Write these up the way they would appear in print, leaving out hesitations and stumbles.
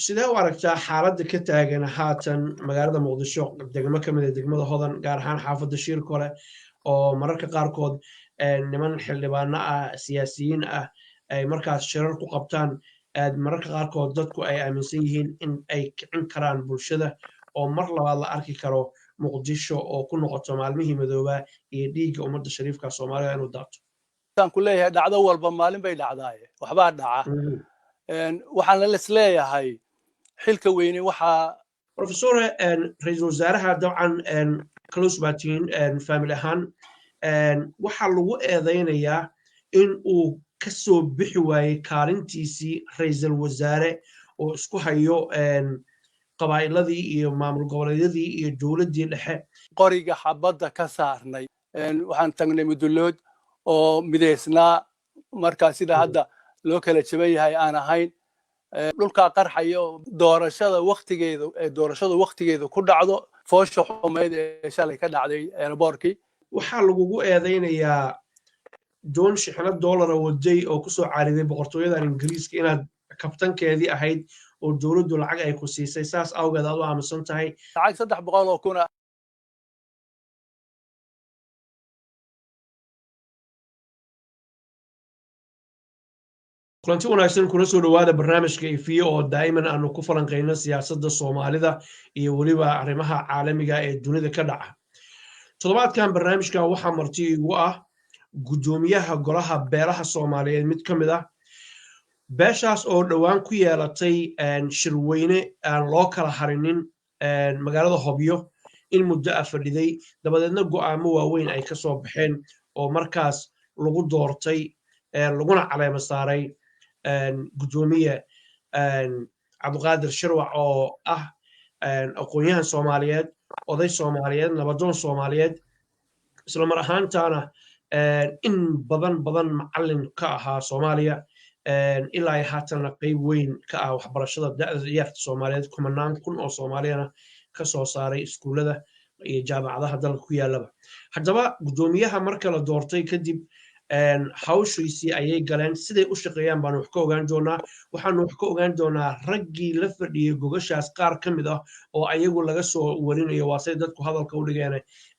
sidee u aragtaa xaaladda ka taagan haatan magaalada muqdisho degmo ka mid ah degmada hodan gaar ahaan xaafadda shiirkole oo mararka qaarkood niman xildhibaano ah siyaasiyiin ah ay markaas shirar ku qabtaan mararka qaarkood dadku ay aaminsan yihiin in ay kicin karaan bulshada oo mar labaad la arki karo muqdisho oo ku noqoto maalmihii madoobaa iyo dhiigga ummadda shariifka soomaalida inuu daato waxaan ku leeyahay dhacdo walba maalin bay dhacdaaye waxbaa dhaca waxaan la isleeyahay xilka weyne waxaa professore ra-iisul wasaaraha dabcan close baa tihiin family ahaan waxaa lagu eedaynayaa in uu ka soo bixi waayey kaalintiisii ra-iisul wasaare oo isku hayo qabaa'iladii iyo maamul goboleedyadii iyo dowladdii dhexe qoriga xabadda ka saarnay waxaan tagnay mudullood oo midaysnaa markaa sida hadda loo kala jaban yahay aan ahayn dhulkaa qarxaya doorashada waktigeeda ku dhacdo foosha xumeyd ee shalay ka dhacday airbortkii waxaa lagugu eedaynayaa doon shixnad dollara waday oo kusoo caariday boqortooyadan ingiriiska inaad kabtankeedii ahayd oo dowladdu lacag ay ku siisay saas awgeed aad u aaminsan tahay lacag 300 oo kun kulanti wanaagsan kuna soo dhawaada barnaamijka ifiyo oo daa'iman aanu ku falanqayno siyaasadda soomaalida iyo weliba arrimaha caalamiga ee dunida ka dhaca toddobaadkan barnaamijka waxaa marti igu ah guddoomiyaha golaha beelaha soomaaliyeed mid ka mid ah beeshaas oo dhowaan ku yeelatay shirweyne aan loo kala harinin magaalada hobyo in muddo ah fadhiday dabadeedna go'aamo waaweyn ay ka soo baxeen oo markaas lagu doortay laguna caleema saaray guddoomiye cabdiqaadir shirwac oo ah aqoon-yahan soomaaliyeed oday soomaaliyeed nabadoon soomaaliyeed isla mar ahaantaana in badan macallin ka ahaa soomaaliya ilaa ay haatana qayb weyn ka ah waxbarashada da'da ciyaarta soomaaliyeed kumanaan kun oo soomaaliyana ka soo saaray iskuullada iyo jaamacadaha dalka ku yaallaba haddaba guddoomiyaha marka la doortay kadib hawshiisii ayay galeen siday u shaqeeyaan baanu wax ka ogaan doonaa waxaanu wax ka ogaan doonaa raggii la fadhiyey gogashaas qaar ka mid ah oo ayagu laga soo warinayo waa say dadku hadalka u dhigeen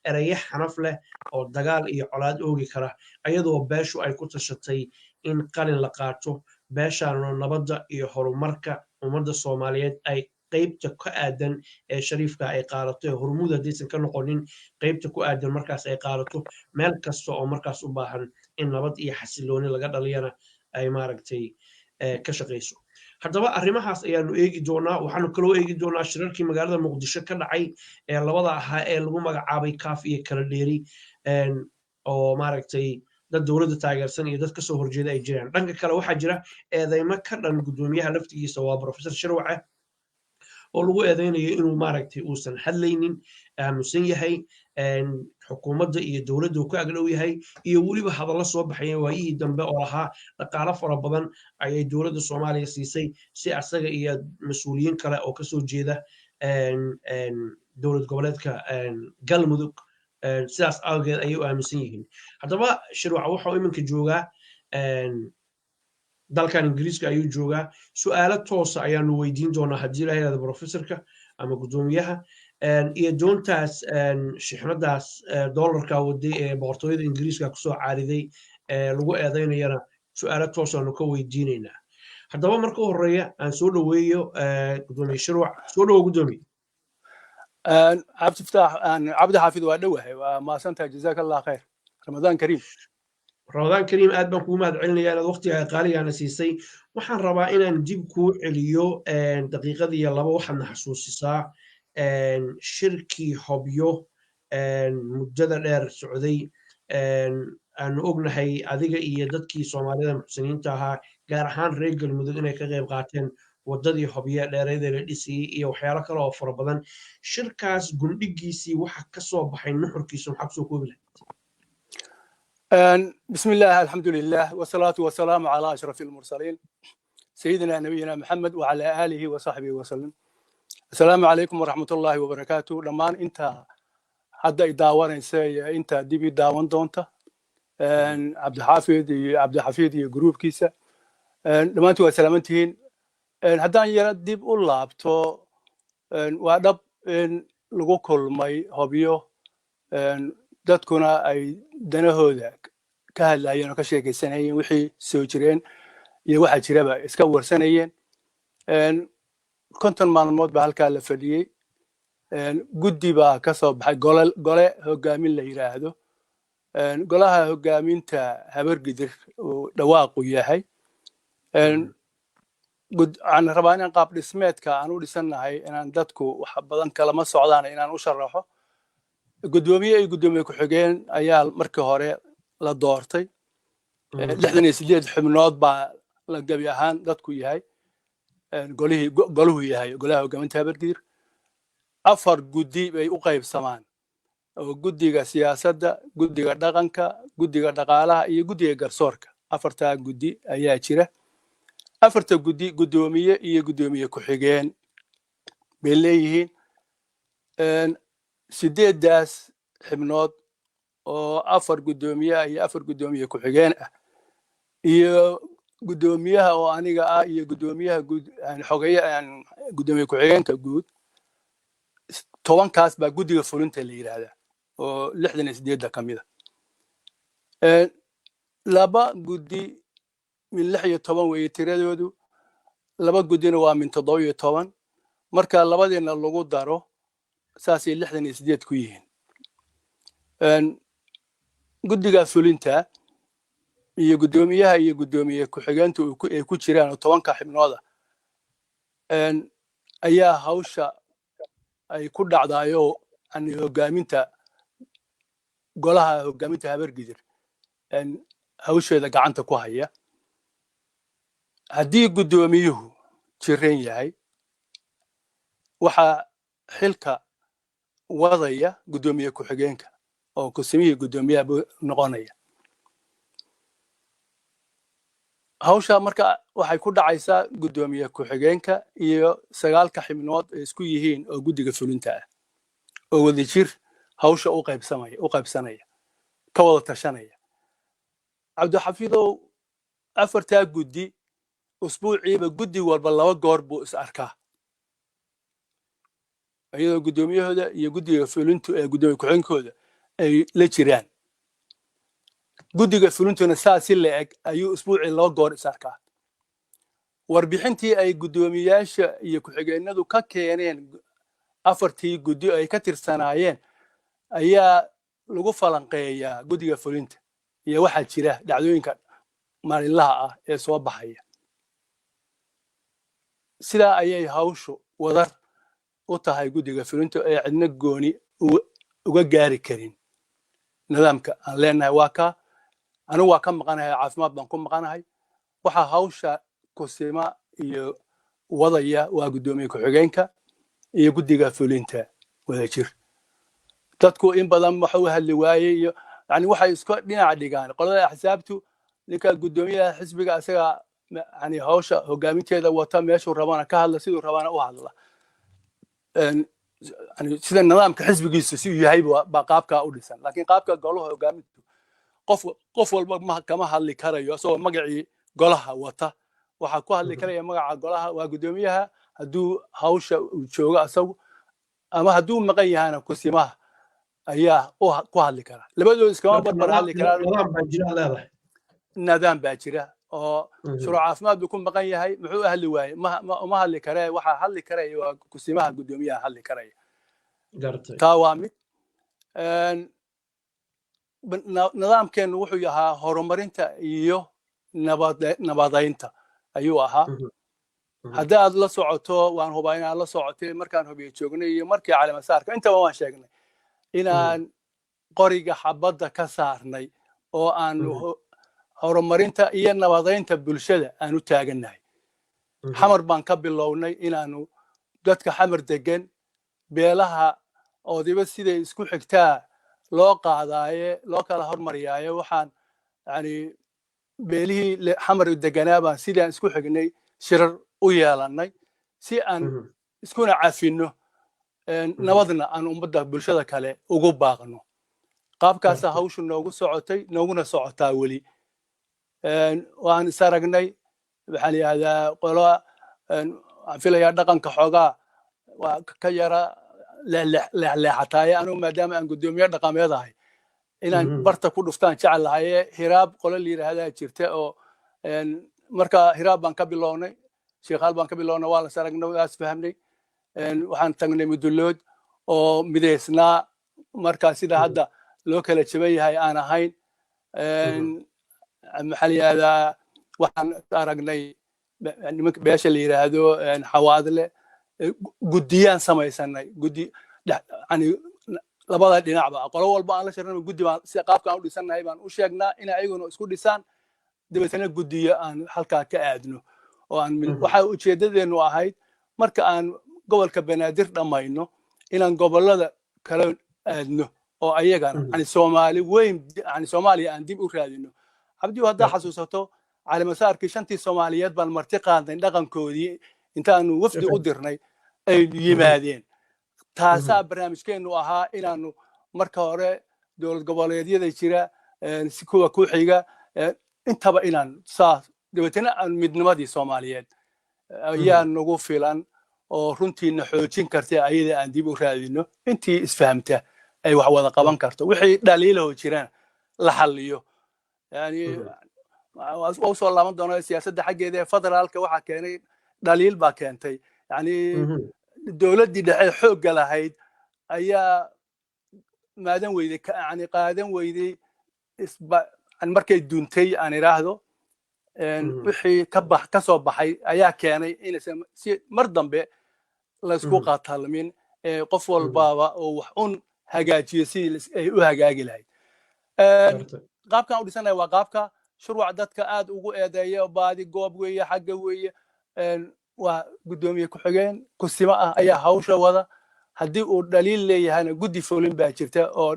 eraye xanaf leh oo dagaal iyo colaad oogi kara ayadoo beeshu ay ku tashatay in qalin la qaato beeshaanu nabadda iyo horumarka ummadda soomaaliyeed ay qaybta ka aadan ee shariifka ay qaadato ee hormuud haddaysan ka noqonin qaybta ku aadan markaas ay qaadato meel kasta oo markaas u baahan in nabad iyo xasilooni laga dhaliyana ay maaragtay ka shaqayso haddaba arrimahaas ayaanu eegi doonaa waxaanu kaloo eegi doonaa shirarkii magaalada muqdisho ka dhacay ee labada ahaa ee lagu magacaabay kaaf iyo kala dheeri oo maaragtay dad dowladda taageersan iyo dad kasoo horjeeda ay jiraan dhanka kale waxaa jira eedeymo ka dhan guddoomiyaha laftigiisa waa professor shirwace oo lagu eedeynayo inuu maaragtay uusan hadlaynin aamusan yahay xukuumadda iyo dowladda uu ka agdhow yahay iyo weliba hadallo soo baxayeen waayihii dambe oo lahaa dhaqaalo fara badan ayay dowladda soomaaliya siisay si asaga iyo mas-uuliyiin kale oo kasoo jeeda dowlad goboleedka galmudug sidaas awgeed ayay u aaminsan yihiin haddaba shirwac waxau iminka joogaa dalkan ingiriiska ayuu joogaa su'aalo toosa ayaanu weydiin doonaa haddii la yidhahdo professorka ama guddoomiyaha iyo doontaas shixnadaas dollarka waday ee boqortooyada ingiriiska kusoo caariday lagu eedaynayana su'aalo toosaanu ka weydiinaynaa haddaba marka u horeeya aan soo dhoweeyo guddoomiye shirwac soo dhowo guddoomiye cabdi xaafid waa dhowahay waa maasantahay jazaaka allah khayr ramadaan kariim ramadaan kariim aad baan kugu mahad celinayaa inaad waqtiga qaaligaana siisay waxaan rabaa inaan dib kuu celiyo daqiiqadiiyo laba waxaadna xasuusisaa shirkii hobyo muddada dheer socday aanu ognahay adiga iyo dadkii soomaalida muxsiniinta ahaa gaar ahaan reer galmudug inay ka qayb qaateen waddadii hobyo dheereedee la dhisayey iyo waxyaalo kale oo fara badan shirkaas gundhigiisii waxa ka soo baxay nuxurkiisa maxaa kusoo koobi lahayd بسم الله الحمد لله والصلاة والسلام على أشرف المرسلين سيدنا نبينا محمد وعلى آله وصحبه وسلم السلام عليكم ورحمة الله وبركاته لما أنت حدا يداور أنت دبي داون دونتا عبد الحفيد جروب كيسة لما أنتوا سلامتين haddaan yara dib u laabto waa dhab in lagu kulmay hobyo dadkuna ay danahooda ka hadlayeen oo ka sheekaysanayeen wixii soo jireen iyo waxa jiraba iska warsanayeen 50 maalmood baa halkaa la fadhiyey guddi baa ka soo baxay gole hogaamin la yiraahdo golaha hogaaminta habargidir uu dhawaaqu yahay aan rabaa inaan qaab dhismeedka aan u dhisannahay inaan dadku wax badan kalama socdaan inaan u sharaxo gudoomiye iyo gudoomiye ku-xigeen ayaa markii hore la doortay 68 xubnood baa la gabi ahaan dadku yahay goluhu yahay golaha hogaaminta habargidir 4 guddi bay u qaybsamaan oo guddiga siyaasadda guddiga dhaqanka guddiga dhaqaalaha iyo guddiga garsoorka 4 guddi ayaa jira 4 guddi gudoomiye iyo gudoomiye ku-xigeen bay leeyihiin 8 xubnood oo 4 gudoomiye iyo 4 gudoomiye ku-xigeen ah iyo gudoomiyaha oo aniga ah iyo gudoomiyaha gudoomiye ku-xigeenka guud 10 baa guddiga fulinta la yiraahdaa oo 68 ka mid ah 2 guddi من 16 way tiradoodu 2 guddina waa min 17 marka labadeena lagu daro saasay 68 ku yihiin guddiga fulinta iyo gudoomiyaha iyo gudoomiye ku-xigeentu ay ku jiraan 10 xubnood ayaa hawsha ay ku dhacdayo aan hogaaminta golaha hogaaminta habargidir hawsheeda gacanta ku haya haddii gudoomiyuhu jiran yahay waxa xilka wadaya gudoomiye ku-xigeenka oo kusimihii gudoomiyaha noqonaya hawsha marka waxay ku dhacaysaa gudoomiye ku-xigeenka iyo 9 xubnood ee isku yihiin oo guddiga fulinta ah oo wadajir hawsha u qaybsanaya ka wada tashanaya cabdixafiidow 4 guddi usbuuciiba guddi walba 2 goor buu is arkaa iyadoo gudoomiyahooda iyo guddiga fulintu ee gudoomiye ku-xigeenkooda ay la jiraan guddiga fulintuna saasi la eg ayuu usbuucii 2 goor is arkaa warbixintii ay gudoomiyaasha iyo ku-xigeenadu ka keeneen 4 guddi ay ka tirsanaayeen ayaa lagu falanqeeyaa guddiga fulinta iyo waxa jira dhacdooyinka maalinlaha ah ee soo baxaya sidaa ayay hawshu wadar u tahay guddiga fulinta ee cidna gooni uga gaari karin nidaamka aan leenahay waa ka anigu waa ka maqanahay caafimaad baan ku maqanahay waxa hawsha kusima iyo wadaya waa gudoomiye ku-xigeenka iyo guddiga fulinta wadajir dadku in badan waxa u hadli waayey iyo yani waxay isku dhinac dhigaan qolada axsaabtu ninka gudoomiyaha xisbiga asaga yani hawsha hogaaminteeda wata meeshuu rabana ka hadla siduu rabana u hadla yani sida nidaamka xisbigiisu si yahay baa qaabka u dhisan laakiin qaabka golaha hogaamintu qof walba kama hadli karayo asagoo magacii golaha wata waxa ku hadli karaya magaca golaha waa gudoomiyaha hadduu hawsha uu joogo asagu ama hadduu maqan yahana kusimaha ayaa ku hadli kara labadooda iskama barbar hadli karaan nidaam baa jira oo shuruuc caafimaad buu ku maqan yahay muxuu hadli waayey ma hadli karee waxa hadli karaya waa kusimaha gudoomiyaha hadli karaya taa waa mid nidaamkeenu wuxuu yahaa horumarinta iyo nabadaynta ayuu ahaa haddii aad la socoto waan hubaa inaad la socotay markaan hubiye joognay iyo markii caleemasaarka intaba waan sheegnay inaan qoriga xabadda ka saarnay oo aan horumarinta iyo nabadaynta bulshada aan u taagannahay xamar baan ka bilownay inaanu dadka xamar degan beelaha oodiba siday isku xigtaa loo qaadaaye loo kala hormariyaaye waxaan yani beelihii xamar deganaa baan sidaan isku xignay shirar u yeelannay si aan iskuna cafinno nabadna aan ummadda bulshada kale ugu baaqno qaabkaasa hawshu noogu socotay nooguna socotaa weli waan is aragnay waxaan yidhahdaa qolo waxaan filayaa dhaqanka xoogaa waa ka yara leexleexataaye anigu maadaama aan guddoomiye dhaqameed ahay inaan barta ku dhuftaan jecel lahaye hiraab qolo la yidhaahdaa jirta oo marka hiraab baan ka bilownay sheekhaal baan ka bilownay waa la saragnay waas fahamnay waxaan tagnay mudullood oo midaysnaa marka sida hadda loo kala jaban yahay aan ahayn maxaa la yidhahdaa waxaan aragnay nimanka beesha la yidhaahdo xawaadle guddiyaan samaysanay guddi yani labada dhinacba qolo walba aan la shirnay guddi baan si qaabka aan u dhisannahay baan u sheegnaa in ayaguna isku dhisaan dabeetana guddiyo aan halkaa ka aadno oo aan waxa ujeedadeenu ahayd marka aan gobolka banaadir dhammayno inaan gobolada kala aadno oo ayagana yani soomaali weyn yani soomaaliya aan dib u raadino cabdi haddaa xasuusato calimasaarkii shantii soomaaliyeed baan marti qaadnay dhaqankoodii intaanu wafdi u dirnay ay yimaadeen taasaa barnaamijkeenu ahaa inaanu marka hore dowlad goboleedyada jira kuwa ku xiga intaba inaan saas dabeetana aan midnimadii soomaaliyeed ayaa nagu filan oo runtiina xoojin karta ayada aan dib u raadino intii isfahamta ay wax wada qaban karto wixii dhaliilaho jiraan la xalliyo yani waa usoo laaban doona siyaasadda xaggeeda ee federaalka waxaa keenay dhaliil baa keentay yani dowladdii dhexe xoogga lahayd ayaa maadan weyday yani qaadan weyday markay duuntay aan idhaahdo wixii ka soo baxay ayaa keenay inaysan si mar dambe laysku qatalmin qof walbaaba oo wax un hagaajiyo sidii ay u hagaagi lahayd qaabkan u dhisanaya waa qaabka shuruuc dadka aad ugu eedeeya baadi goob weeye xagga weeye waa guddoomiye ku-xigeen kusimo ah ayaa hawsha wada haddii uu dhaliil leeyahayna guddi fulin baa jirta oo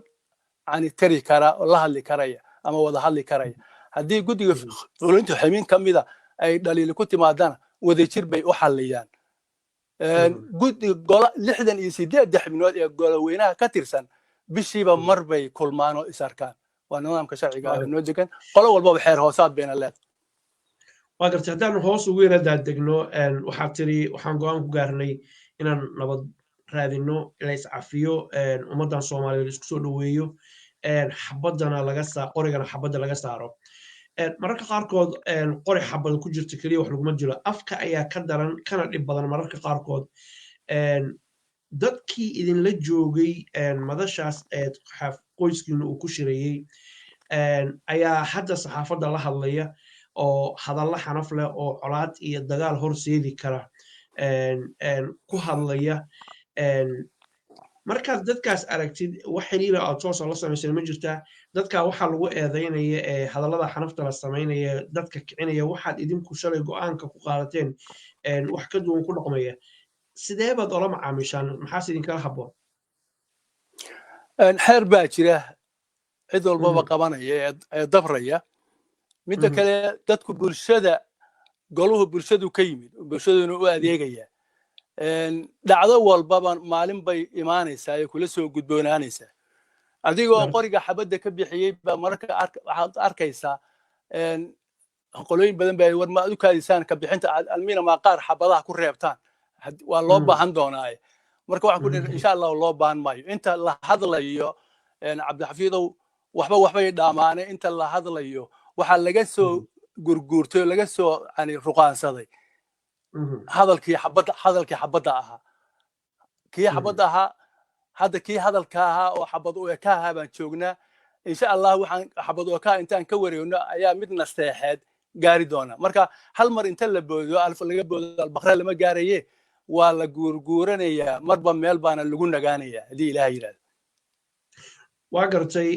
yani tari kara oo la hadli karaya ama wada hadli karaya haddii guddiga fulinta xubin ka mida ay dhaliili ku timaadana wadajir bay u xalliyaan guddi 68 xubnood ee goloweynaha ka tirsan bishiiba mar bay kulmaan oo is arkaan waa nidaamka sharciga ah noo degan qolo walbaba xeer hoosaad bayna leedahay waa gartay haddaan hoos ugu yara daadegno waxaad tiri waxaan go-aan ku gaarnay inaan nabad raadino la iscafiyo ummaddan soomaaliyeed isku soo dhoweeyo xabaddana qorigana xabadda laga saaro mararka qaarkood qori xabada ku jirta keliya wax laguma jiro afka ayaa ka daran kana dhib badan mararka qaarkood dadkii idinla joogay madashaas qoyskiina uu ku shirayey ayaa hadda saxaafadda la hadlaya oo hadalla xanaf leh oo colaad iyo dagaal horseedi kara ku hadlaya markaad dadkaas aragtid wax xiriira aad toosa la samaysana ma jirtaa dadkaa waxaa lagu eedaynaya ee hadallada xanafta la samaynaya dadka kicinaya waxaad idinku shalay go-aanka ku qaadateen wax ka duwan ku dhaqmaya sidee baad ola macaamishaan maxaas idinkala habboon xeer baa jira cid walbaba qabanaya ee dabraya midda kale dadku bulshada goluhu bulshadu ka yimid bulshaduna u adeegaya dhacdo walbaba maalin bay imaanaysaa ee kula soo gudboonaanaysaa adigoo qoriga xabadda ka bixiyey baa mararka waxaad arkaysaa qolooyin badan baa war ma u kaadisaan ka bixinta almiina maa qaar xabadaha ku reebtaan waa loo baahan doonaaye marka waxaan ku dhihi insha allah loo baahan maayo inta la hadlayo cabdixafiidow waxbay dhaamaane inta la hadlayo waxaa laga soo gurguurtay oo laga soo yani ruqaansaday hadalkii xabadda ahaa kii xabadda ahaa hadda kii hadalka ahaa oo xabad u eka ahaa baan joognaa insha allah waxaan xabad u ekaa intaan ka wareegno ayaa mid nasteexeed gaari doona marka hal mar inta la boodo laga boodo albaqre lama gaaraye waa la guurguuranayaa marba meel baana lagu nagaanayaa haddii ilaah yidhahdo waa gartay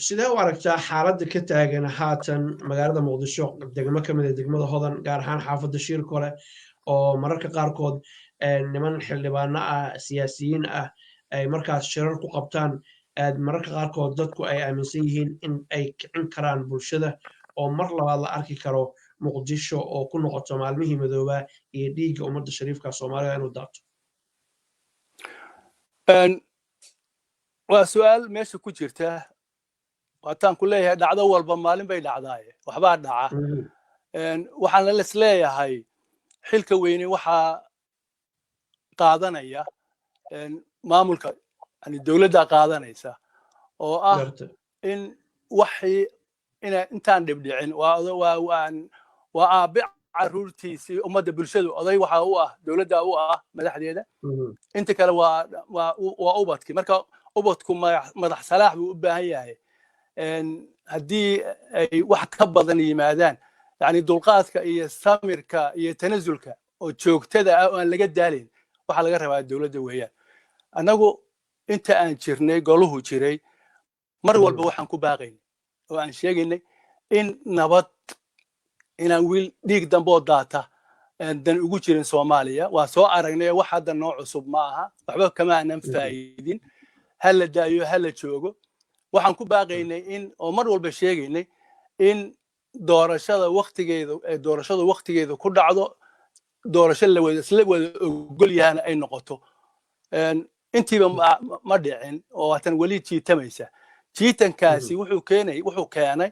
sidee u aragtaa xaaladda ka taagan haatan magaalada muqdisho degmo ka mid a degmada hodan gaar ahaan xaafadda shiirkole oo mararka qaarkood niman xildhibaano ah siyaasiyiin ah ay markaas shirar ku qabtaan mararka qaarkood dadku ay aaminsan yihiin in ay kicin karaan bulshada oo mar labaad la arki karo muqdisho oo ku noqoto maalmihii madoobaa iyo dhiigga ummadda shariifka soomaalida inuu daato waa su-aal meesha ku jirta waataan ku leeyahay dhacdo walba maalin bay dhacdaaye waxbaa dhaca waxaan la isleeyahay xilka weyne waxaa qaadanaya maamulka yani dowladda qaadanaysa oo ah in waxii intaan dhibdhicin waa aabe caruurtiisii ummadda bulshadu oday waxa u ah dowladda u ah madaxdeeda inta kale waa ubadkii marka ubadku madax salaax buu u baahan yahay haddii ay wax ka badan yimaadaan yani dulqaadka iyo samirka iyo tanazulka oo joogtada ah oo aan laga daalin waxaa laga rabaa dowladda weeyaan annagu inta aan jirnay goluhu jiray mar walba waxaan ku baaqaynay oo aan sheegaynay in nabad inaan wiil dhiig damboo daata dan ugu jirin soomaaliya waa soo aragnay wax hadda noo cusub ma aha waxba kama aanan faa'idin hala daayo hala joogo waxaan ku baaqaynay in oo mar walba sheegaynay in doorashada waqtigeeda ku dhacdo doorasho isla wada ogol yahana ay noqoto intiiba ma dhicin oo waatan weli jiitamaysa jiitankaasi wuxuu keenay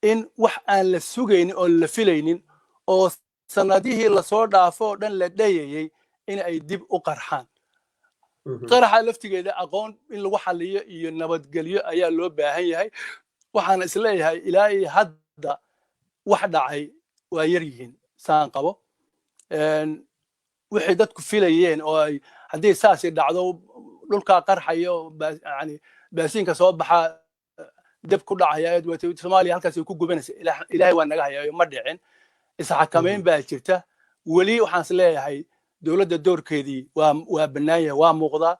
in wax aan la sugaynin oo la filaynin oo sanadihii lasoo dhaafo oo dhan la dhayayay in ay dib u qarxaan qaraxa laftigeeda aqoon in lagu xaliyo iyo nabadgelyo ayaa loo baahan yahay waxaan isleeyahay ilaa iyo hadda wax dhacay waa yar yihiin saan qabo wixii dadku filayeen oo ay haddii saasi dhacdo dhulkaa qarxayo yani baasiinka soo baxa dab ku dhacaya soomaaliya halkaas ku gubanaysa ilaahay waa naga hayayo ma dhicin isxakamayn baa jirta weli waxaan isleeyahay dowladda doorkeedii waa bannaan yahay waa muuqdaa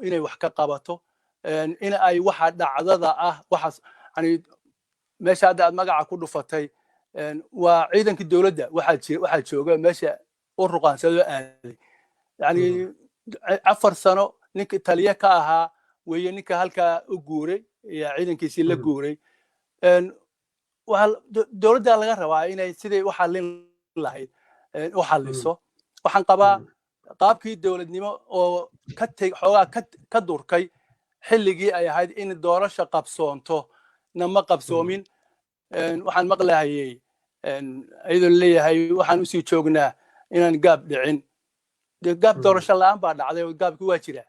inay wax ka qabato in ay waxa dhacdada ah waxaas yani meesha hadda aad magaca ku dhufatay waa ciidankii dowladda waxaa jooga meesha u ruqaansadoo aaday yani 4 sano ninka taliye ka ahaa weeye ninka halkaa u guuray iyo ciidankiisii la guuray dowladda laga rabaa inay siday u xallin lahayd u xalliso waxaan qabaa qaabkii dowladnimo oo xoogaa ka durkay xilligii ay ahayd in doorasho qabsoonto nama qabsoomin waxaan maqlahayay iyadoo leeyahay waxaan usii joognaa inaan gaab dhicin gaab doorasho la'aan baa dhacday oo gaabkii waa jira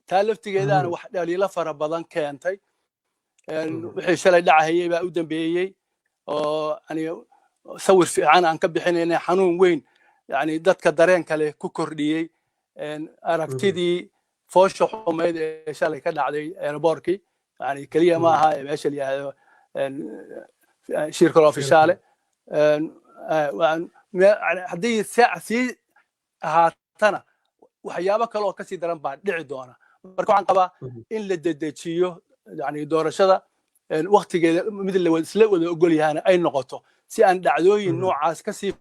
taa laftigeedaana wax dhaliilo fara badan keentay wixii shalay dhacahayay baa u dambeeyey oo yani sawir fiican aan ka bixinayna xanuun weyn yani dadka dareen kale ku kordhiyey aragtidii foosha xumeyd ee shalay ka dhacday airbortkii yani keliya ma aha meesha la yihahdo shirkal ofishaale haddii sii ahaatana waxyaabo kale oo kasii daran baa dhici doona marka waxaan qabaa in la dedejiyo yani doorashada waqtigeeda mid isla wada ogol yahana ay noqoto si aan dhacdooyin noocaas kasii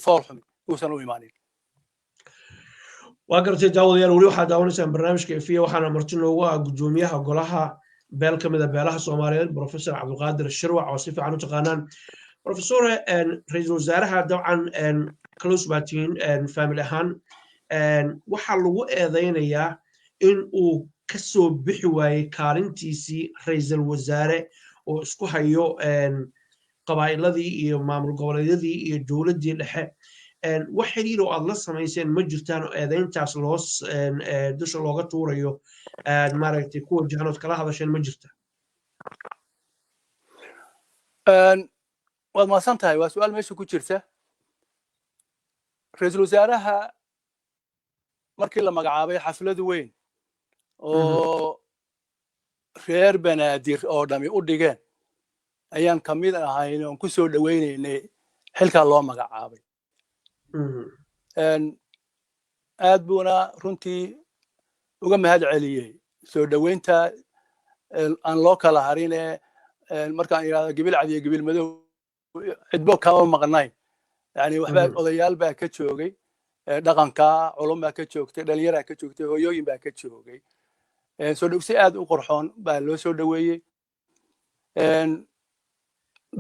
fool xumi uusan u imaanin waa gartay daawadayaal weli waxaad daawanaysaan barnaamijka efiya waxaana marti noogu ah gudoomiyaha golaha beel ka mid a beelaha soomaaliyeed professor cabdulqaadir shirwac oo si fiican u taqaanaan professore ra-iisul wasaaraha dabcan close baa tihiin family ahaan waxaa lagu eedaynayaa in uu ka soo bixi waayey kaalintiisii ra-iisul wasaare oo isku hayo qabaa'iladii iyo maamul goboleedyadii iyo dowladdii dhexe wax xiriir oo aad la samayseen ma jirtaan oo eedayntaas dusha looga tuurayo maaragtay kuwa jahanood kala hadasheen ma jirta waad mahadsan tahay waa su-aal meesha ku jirta ra-iisul wasaaraha markii la magacaabay xaflad weyn oo reer banaadir oo dhami u dhigeen ayaan ka mid ahayn oon ku soo dhowaynaynay xilkaa loo magacaabay aad buuna runtii uga mahad celiyey soo dhowaynta aan loo kala harine markaan yidhahdo gibil cad iyo gibil madow cidbo kama maqnayn yani waxbaa odayaal baa ka joogay dhaqanka culum baa ka joogtay dhalinyaraa ka joogtay hooyooyin baa ka joogay soo dhowsi aad u qorxoon baa loo soo dhoweeyey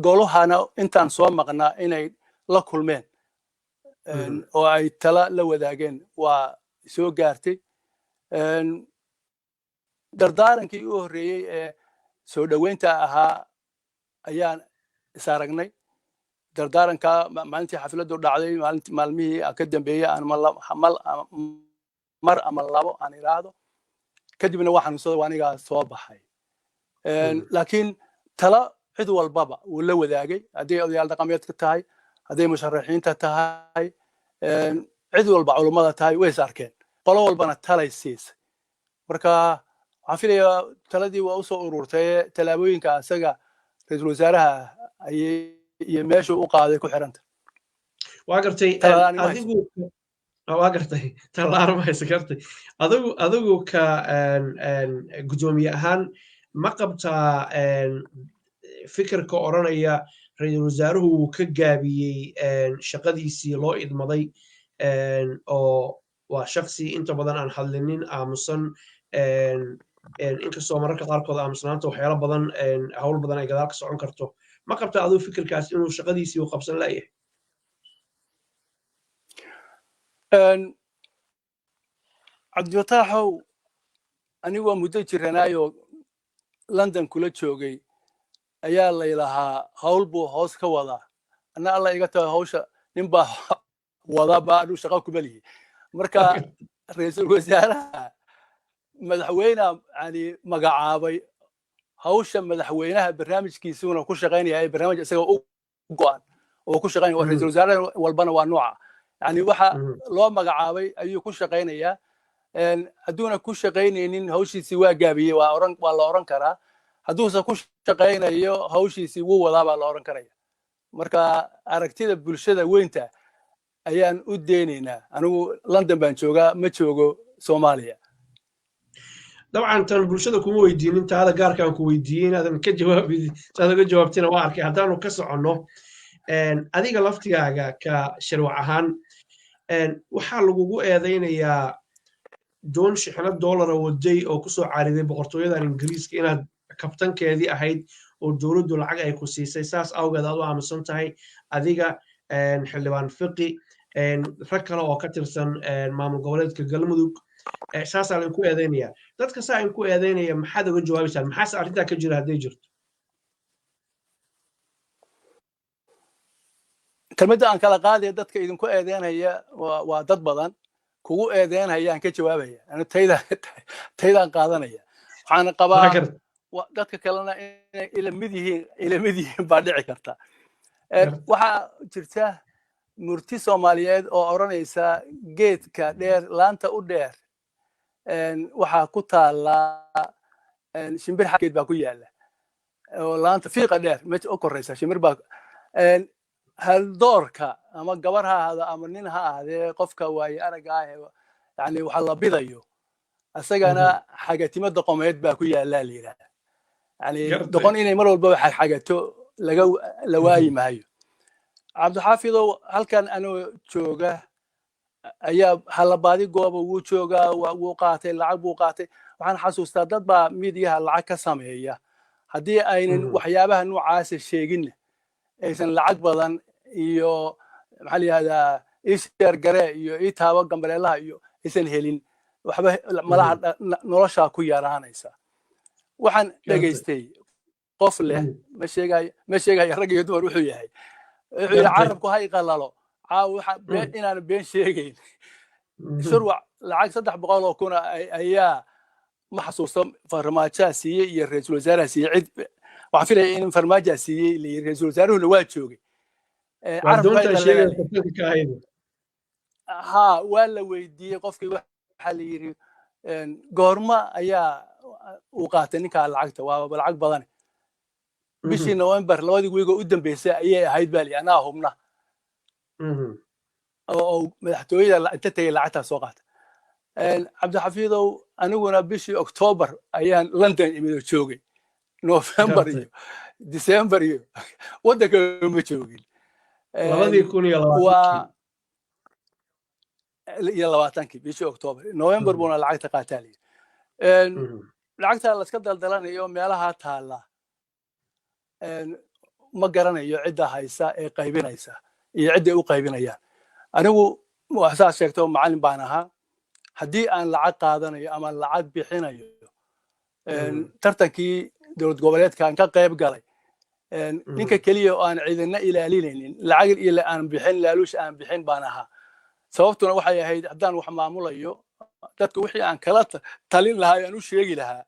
goluhana intaan soo maqnaa inay la kulmeen oo ay tala la wadaageen waa soo gaartay dardaarankii u horreeyey ee soo dhoweynta ahaa ayaan is aragnay dardaaranka maalintii xafladdu dhacday maalmihii ka dambeeyey aan mar ama labo aan iraahdo kadibna waa xanuunsaday waa anigaa soo baxay laakiin tala cid walbaba wuu la wadaagay hadday odayaal dhaqameedka tahay hadday musharaxiinta tahay cid walba culummada tahay way is arkeen qolo walbana talay siisay marka waxaan filayaa taladii waa usoo ururtay tallaabooyinka asaga ra-iisul wasaaraha iyo meeshuu u qaaday ku xiranta waa gartay adigu waa gartay talaar ma haysa gartay adigu ka gudoomiye ahaan ma qabtaa fikirka oranaya ra-iisul wasaaruhu uu ka gaabiyey shaqadiisii loo idmaday oo waa shaksi inta badan aan hadlinin aamusan inkastoo mararka qaarkood aamusnaanta waxyaalo badan hawl badan ay gadaal ka socon karto ma qabtaa adigu fikirkaas inuu shaqadiisii u qabsan la'yahay cabdifataaxow anigu waa muddo jiranaayoo london kula joogay ayaa laylahaa hawl buu hoos ka wadaa anna alla iga tago hawsha nin baa wada baadhu shaqo kuma lihi marka ra-iisul wasaaraha madaxweyne yani magacaabay hawsha madaxweynaha barnaamijkiisuna ku shaqaynaya barnaamij isaga u go'an oo ku shaqaynaya ra-iisul wasaare walbana waa nooca yani waxa loo magacaabay ayuu ku shaqaynayaa hadduuna ku shaqaynaynin hawshiisii waa gaabiyey waa la oran karaa hadduusan ku shaqaynayo hawshiisii wuu wadaa baa la oran karaya marka aragtida bulshada weynta ayaan u deynaynaa anigu london baan joogaa ma joogo soomaaliya dabcan tan bulshada kuma weydiinin taada gaarkaan ku weydiiyey inaadan ka jawaabin saad uga jawaabtina waa arkay haddaanu ka soconno adiga laftigaaga ka sharwac ahaan waxaa lagugu eedaynayaa doon shixnad dollara waday oo kusoo caariday boqortooyadan ingiriiska inaad kabtankeedii ahayd oo dowladdu lacag ay ku siisay saas awgeed aad u aamusan tahay adiga xildhibaan fiqi rag kale oo ka tirsan maamul goboleedka galmudug saasaa lainku eedaynaya dadka saa inku eedaynaya maxaad uga jawaabaysaan maxaase arrintaa ka jira hadday jirto kelmadda aan kala qaadaya dadka idinku eedeynaya waa dad badan kugu eedeynayaan ka jawaabaya anu taydaan qaadanaya waxaan qabaa dadka kalena inay ila mid yihiin baa dhici karta waxaa jirta murti soomaaliyeed oo odhanaysa geedka dheer laanta u dheer waxaa ku taala shimbir xaggeed baa ku yaala oo laanta fiiqa dheer meesha u koraysa shimbir baa haldoorka ama gabar ha ahaado ama nin ha ahaadee qofka waaye aragga ah yani waxa la bidayo asagana xagatimo doqomeed baa ku yaallaa la yidhahda yani doqon inay mar walbaba xagato la waayi maayo cabdixaafidow halkan anoo jooga ayaa halabaadi gooba wuu joogaa wuu qaatay lacag buu qaatay waxaan xasuustaa dad baa midiyaha lacag ka sameeya haddii aynan waxyaabaha noocaasa sheeginna aysan lacag badan iyo maxaa la yihahdaa isheer gare iyo itaabo gambaleelaha iyo aysan helin waxba malaha noloshaa ku yaraanaysa waxaan dhegaystay qof leh ma sheegaya rag iyo dumar wuxuu yahay wuxuu yidhi carabku ha iqalalo caawa inaan been sheegayn shurwac lacag 300 oo kuna ayaa ma xasuusto farmaajaa siiyey iyo ra-iisul wasaaraha siiyey cid waxaan filaya in farmaajaa siiyey ra-iisul wasaaruhuna waa joogay ha waa la weydiiyey qofkii waxaa la yidhi goorma ayaa uu qaatay ninkaa lacagta waa lacag badane bishii November 2 wiigo u dambeysay ayay ahayd baa li anaa hubna oo madaxtooyada inta tagay lacagta soo qaatay cabdixafiidow aniguna bishii October ayaan London imid joogay November iyo December iyo wadanka ma joogin 2020 bishii October November buna lacagta qaatay lacagta la iska daldalanayo meelaha taala ma garanayo cidda haysa ee qaybinaysa iyo cidda u qaybinayaan anigu waxaa sheegtay macallin baan ahaa haddii aan lacag qaadanayo ama lacag bixinayo tartankii dowlad goboleedkan ka qayb galay ninka keliya oo aan ciidana ilaalinaynin lacag iyo aan bixin laaluush aan bixin baan ahaa sababtuna waxay ahayd haddaan wax maamulayo dadka wixii aan kala talin lahaa aan u sheegi lahaa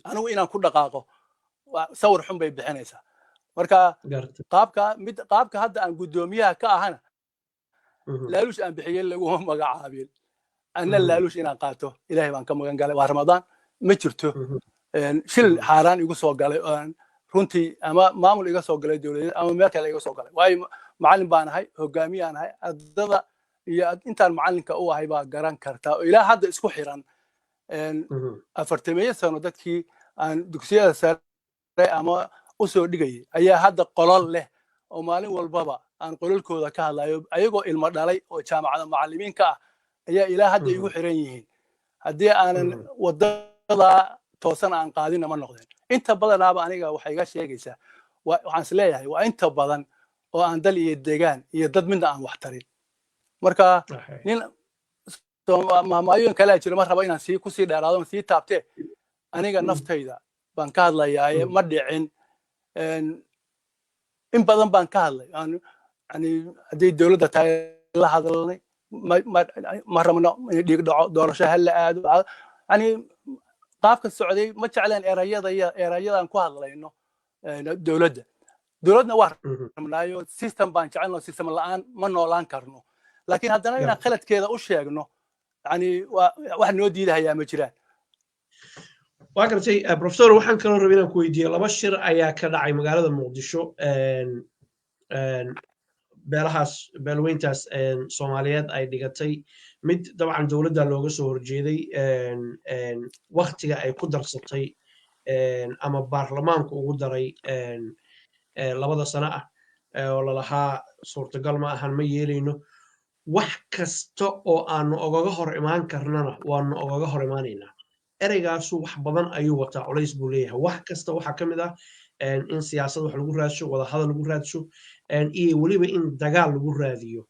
anigu inaan ku dhaqaaqo sawir xun bay bixinaysaa marka qaabka hadda aan guddoomiyaha ka ahana laaluush aan bixiyey laguma magacaabin anna laaluush inaan qaato ilaahay baan ka magan galay waa ramadaan ma jirto shil xaaraan igu soo galay runtii ama maamul iga soo galay dowladeed ama meel kale iga soo galay waayo macallin baan ahay hogaamiyaan ahay ardada iyo intaan macallinka u ahay baa garan kartaa oo ilaa hadda isku xiran 40 sano dadkii aan dugsiyada sare ama u soo dhigayay ayaa hadda qolol leh oo maalin walbaba aan qololkooda ka hadlayo ayagoo ilmo dhalay oo jaamacada macallimiin ka ah ayaa ilaa hadda igu xiran yihiin haddii aanan wadada toosan aan qaadin ma noqdeen inta badanaaba aniga waxay iga sheegaysaa waxaan is leeyahay waa inta badan oo aan dal iyo deegaan iyo dad midna aan wax tarin marka nin maamaayoyin kale jira ma rabo inaan kusii dheeraado sii taabtee aniga naftayda baan ka hadlayaa ma dhicin in badan baan ka hadlay yani haddii dowladda tahay la hadalnay ma rabno in dhiig dhaco doorasho ha la aado yani qaabka socday ma jecleen erayadaan ku hadlayno dowladna waa rabnaayo system baan jecelno system la'aan ma noolaan karno laakiin haddana inaan khaladkeeda u sheegno yani wax noo diidahayaa ma jiraan waa gartay professor waxaan kaloo rabay inaan ku weydiiyo 2 shir ayaa ka dhacay magaalada muqdisho beelweyntaas Soomaaliyeed ay dhigatay mid dabcan dowladda looga soo horjeeday waqtiga ay ku darsatay ama baarlamaanku ugu daray 2 sano ah oo lalahaa suurtagal ma ahan ma yeelayno wax kasta oo aanu ogaga hor imaan karnana waanu ogaga hor imaanaynaa ereygaasu wax badan ayuu wataa culays buu leeyahay wax kasta waxaa ka mid ah in siyaasad wax lagu raadsho wada hadal lagu raadsho iyo weliba in dagaal lagu raadiyo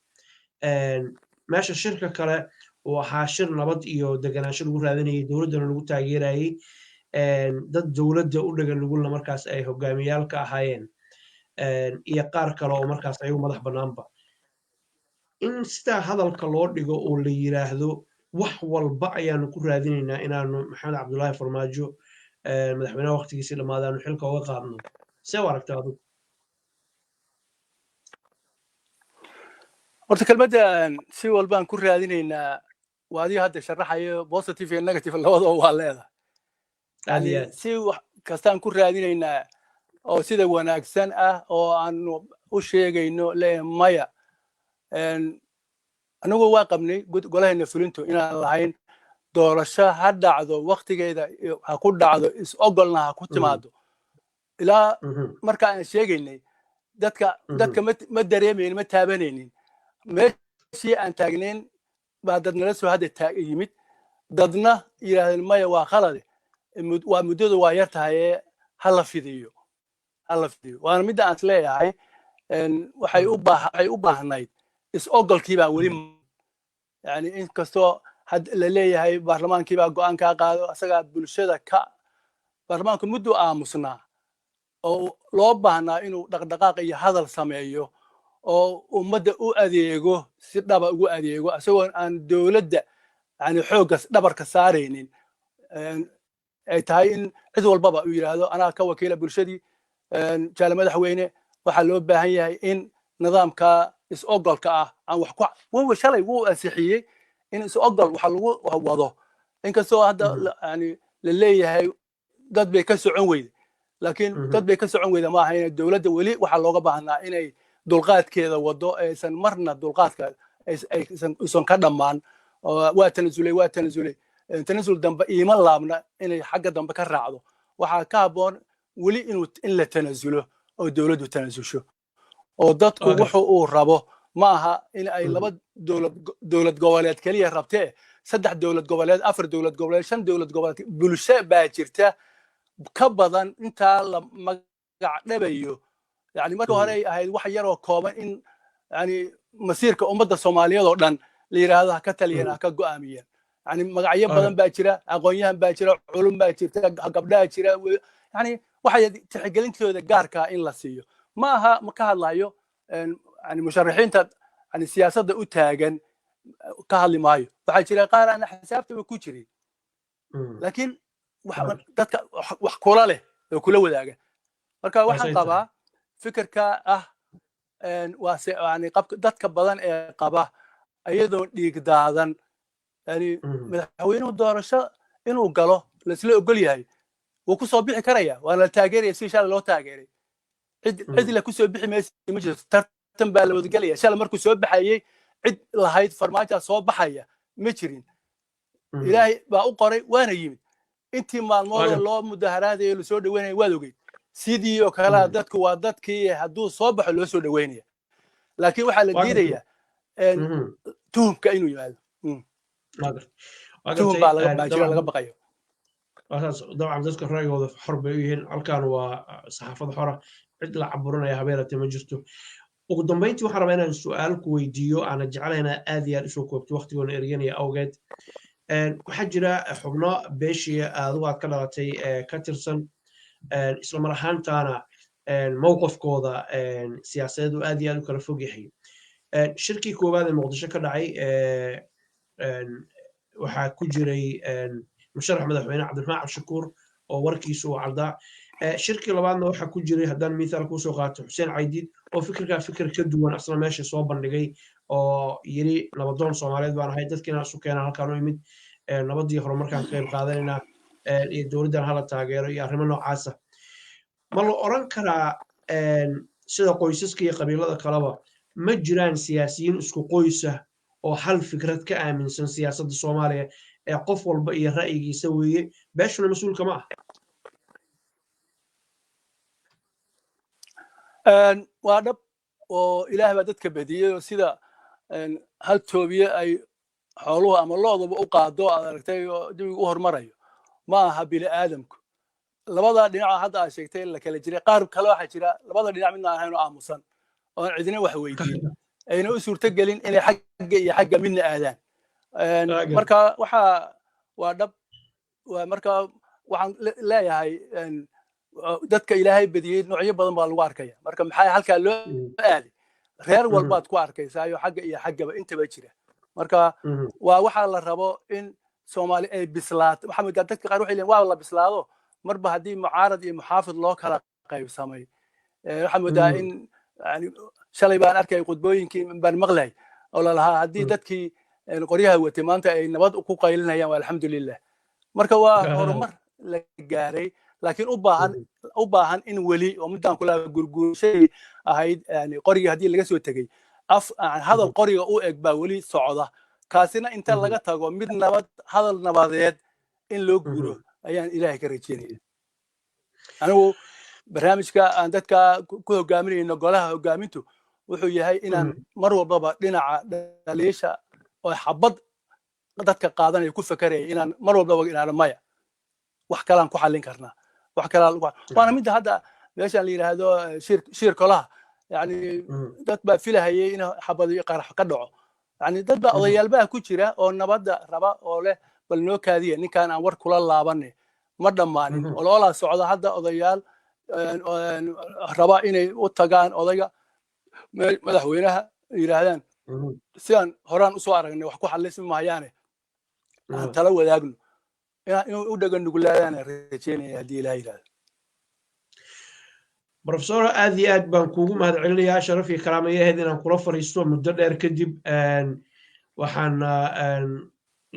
meesha shirka kale oo ahaa shir nabad iyo deganaansho lagu raadinayay dowladdana lagu taageerayay dad dowladda u dhagan lagula markaas ay hogaamiyaal ka ahaayeen iyo qaar kale oo markaas ayagu madax bannaanba in sidaa hadalka loo dhigo oo la yiraahdo wax walba ayaanu ku raadinaynaa inaanu maxamed cabdullaahi farmaajo madaxweynaha waqtigiisii dhammaadaanu xilka uga qaadno see u aragtaa adigu horta kelmadda si walbaan ku raadinaynaa waa adiga hadda sharaxayo positive iyo negative labadaba waa leedahay yani si wax kastaan ku raadinaynaa oo sida wanaagsan ah oo aanu u sheegayno maya anigu waa qabnay golaheena fulintu inaan lahayn doorasho ha dhacdo waqtigeeda ha ku dhacdo is-ogolna ha ku timaado ilaa marka aan sheegaynay dadka ma dareemaynin ma taabanaynin meeshii aan taagnayn baa dad nala soo hadda yimid dadna yidhaahdeen maya waa khalade waa muddadu waa yar tahay ha la fidiyo waana midda aan is leeyahay waxay u baahnayd is-ogolkii baa weli yani inkastoo la leeyahay baarlamaankii baa go'aan kaa qaado asagaa bulshada baarlamaanku mudduu aamusnaa oo loo baahnaa inuu dhaqdhaqaaq iyo hadal sameeyo oo ummadda u adeego si dhaba ugu adeego asagoo aan dowladda yani xoogga dhabarka saaraynin ay tahay in cid walbaba uu yidhaahdo anaa ka wakiila bulshadii jaale madaxweyne waxaa loo baahan yahay in nidaamka is-ogolka ah aan wax shalay wuu ansixiyey in is-ogol waxa lagu wado inkastoo hadda yani la leeyahay dad bay ka socon weyde laakiin dad bay ka socon weyda ma aha in dowladda weli waxaa looga baahnaa inay dulqaadkeeda wado aysan marna dulqaadka aysan ka dhammaan waa tanasulay tanasul dambe iima laabna inay xagga dambe ka raacdo waxaa ka habboon weli in la tanasulo oo dowladdu tanasusho oo dadku wuxu uu rabo ma aha in ay 2 dowlad goboleed kaliya rabtee 3 dowlad goboleed 4 dowlad goboleed 5 dowlad goboleed bulsho baa jirta ka badan intaa la magac dhabayo yani marka hore ay ahayd wax yar oo kooban in yani masiirka ummadda Soomaaliyeed oo dhan la yiraahdo ka taliyana ka go'aamiyeen yani magacyo badan baa jira aqoonyahan baa jira culum baa jirta gabdhaha jira yani waxay tixgelintooda gaarka in la siiyo ma aha ma ka hadlayo yani musharaxiinta yani siyaasadda u taagan ka hadli maayo waxaa jira qaar aan xisaabtaba ku jirin laakiin dadka wax kula leh oo kula wadaaga marka waxaan qabaa fikirka ah yani dadka badan ee qaba iyadoo dhiig daadan yani madaxweynuhu doorasho inuu galo laisla ogol yahay wuu ku soo bixi karaya waana la taageeraya si shalay loo taageeray cid la ku soo bixi maysa ma jirto tartan baa la wadagelaya shalay markuu soo baxayey cid lahayd farmaajo soo baxaya ma jirin ilaahay baa u qoray waana yimid intii maalmood loo mudaharaadayo la soo dhaweynaya waad ogeyd sidii oo kale dadku waa dadkii hadduu soo baxo loo soo dhaweynaya laakiin waxaa la diidayaa tuhumka inuu yimaado tuhum baa laga baqayo dabcan dadka ra'yigooda xor bay u yihiin halkan waa saxaafad xora cid la caburinaya habeerate ma jirto ugu dambeyntii waxaan rabaa inaan su'aal ku weydiiyo aana jeclaynaa aad iyo aad usoo koobto waqtigoona eryanaya awgeed waxaa jira xubno beeshii adigu aad ka dhalatay ka tirsan isla mar ahaantaana mowqifkooda siyaasadeed uu aad iyo aad u kala fog yahay shirkii koowaad ee muqdisho ka dhacay waxaa ku jiray musharax madaxweyne cabdiraxmaan cabdishakuur oo warkiisu uu caddaa shirkii labaadna waxaa ku jiray haddaan mithaal kusoo qaato xuseen caydiid oo fikirkaa fikir ka duwan asna meesha soo bandhigay oo yiri nabadoon soomaaliyeed baan ahay dadkiina isu keenaan halkaan u imid nabadii horumarkaan ka qayb qaadanaynaa iyo dowladdan hala taageero iyo arrimo noocaasa ma la oran karaa sida qoysaska iyo qabiilada kaleba ma jiraan siyaasiyiin isku qoysa oo hal fikrad ka aaminsan siyaasadda soomaaliya ee qof walba iyo ra'yigiisa weeye beeshuna mas-uulka ma ah waa dhab oo ilaah baa dadka badiyey oo sida hal toobiye ay xooluhu ama looduba u qaado aad aragtay oo jawiga u hormarayo ma aha bini aadamku labada dhinac hadda aad sheegtay la kala jiray qaar kale waxaa jira labada dhinac midna aan ahayn oo aamusan oo cidina wax weydiin ayna u suurtagelin inay xagga iyo xagga midna aadaan marka waa dhab marka waxaan leeyahay dadka ilaahay badiyey noocyo badan baa lagu arkaya marka maxaa halkaa loo aaday reer walbaad ku arkaysaayo xagga iyo xaggaba intaba jira marka waa waxaa la rabo in soomaali ay bislaato waxaa moodaa dadka qaar waxay leeyihin waa la bislaado marba haddii mucaarad iyo muxaafid loo kala qaybsamay waxaa moodaa in yani shalay baan arkay khudbooyinkii baan maqlay oo lalahaa haddii dadkii qoryaha watay maanta ay nabad ku qaylinayaan waa alxamdulilah marka waa horumar la gaaray laakiin u baahan in weli oo midaan kula gurguurshay ahayd yani qorigii haddii laga soo tegey hadal qoriga u eg baa weli socda kaasina inta laga tago mid hadal nabadeed in loo guuro ayaan ilaahay ka rajeynaya anigu barnaamijka aan dadka ku hogaaminayno golaha hogaamintu wuxuu yahay inaan mar walbaba dhinaca dhaliisha oo xabad dadka qaadanaya ku fakaraya inaan mar walbaba inaana maya wax kalaan ku xallin karnaa wax kale waana midda hadda meeshaan la yiraahdo shir kolaha yani dad baa filahayay in xabad iyo qarax ka dhaco yani dad baa odayaal baa ku jira oo nabadda raba oo leh bal noo kaadiya ninkaan aan war kula laabanay ma dhammaanin ololaa socda hadda odayaal raba inay u tagaan odayga madaxweynaha yiraahdaan sidaan horaan usoo aragnay wax ku xallismi maayaane aan tala wadaagno inuu u dhagan nugulaadaan rajeynaya haddii ilaah yidhahdo professor aad iyo aad baan kuugu mahad celinayaa sharaf iyo karaamayaheed inaan kula fariisto muddo dheer kadib waxaan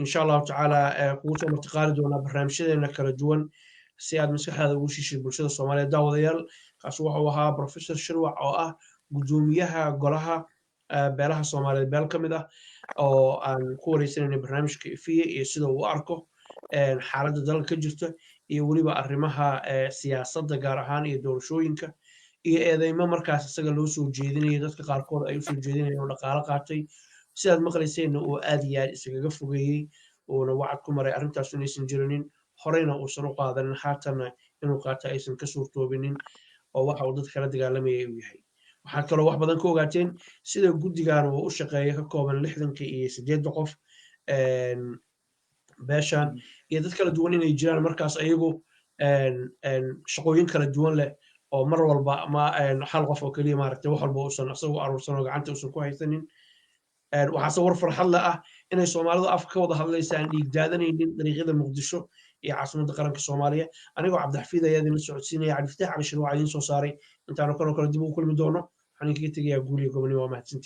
insha allahu tacaala kugu soo martiqaali doonaa barnaamijyadeena kala duwan si aad maskaxdaada ugu shiishay bulshada soomaaliyeed daawadayaal kaas wuxuu ahaa professor shirwac oo ah gudoomiyaha golaha beelaha soomaaliyeed beel ka mid ah oo aan ku wareysanayna barnaamijka ifiye iyo sida uu u arko xaaladda dalka ka jirta iyo weliba arrimaha siyaasadda gaar ahaan iyo doorashooyinka iyo eedeymo markaas isaga loo soo jeedinayo dadka qaarkood ay usoo jeedinayaan oo dhaqaalo qaatay sidaad maqlayseenna uu aad iyo aad isagaga fogeeyey uuna wacad ku maray arrintaas inaysan jirinin horeyna uusan u qaadanin haatanna inuu qaato aysan ka suurtoobinin oo waxa uu dad kala dagaalamayay uu yahay waxaad kaloo wax badan ka ogaateen sida guddigan uu u shaqeeya ka kooban 68 qof beeshan iyo dad kala duwan inay jiraan markaas ayagu shaqooyin kala duwan leh oo mar walba ma hal qof oo keliya maaragtay wax walba uusan isagu aruursan oo gacanta uusan ku haysanin waxaase war farxad leh ah inay soomaalidu afka ka wada hadlaysaan dhiig daadanaynin dariiqyada muqdisho iyo caasimadda qaranka soomaaliya anigoo cabdixafiid ayaa idinla socodsiinaya cabdifataax cali shir waxaa idiin soo saaray intaanu kanoo kale dib ugu kulmi doono waxaan idinkaga tegayaa guuliyo gobonimo waa mahadsantii